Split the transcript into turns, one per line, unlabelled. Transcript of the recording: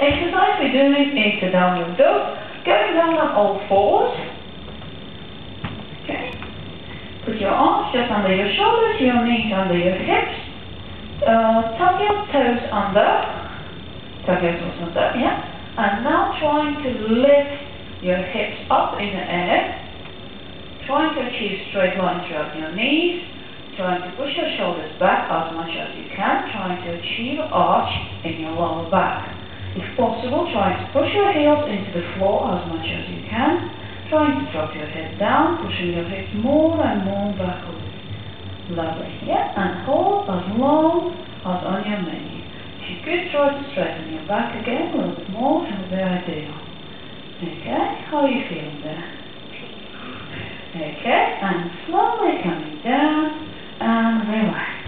exercise we're doing is the downward dog, going down on all fours. Okay. Put your arms just under your shoulders, your knees under your hips. Tuck your toes under. Tuck your toes under, yeah. And now trying to lift your hips up in the air. Trying to achieve straight line throughout your knees. Trying to push your shoulders back as much as you can. Trying to achieve arch in your lower back. If possible, trying to push your heels into the floor as much as you can. Trying to drop your head down, pushing your hips more and more backwards. Lovely, yeah? And hold as long as on your menu. If you could try to straighten your back again a little bit more, that would be ideal. Okay, how are you feeling there? Okay, and slowly coming down and relax.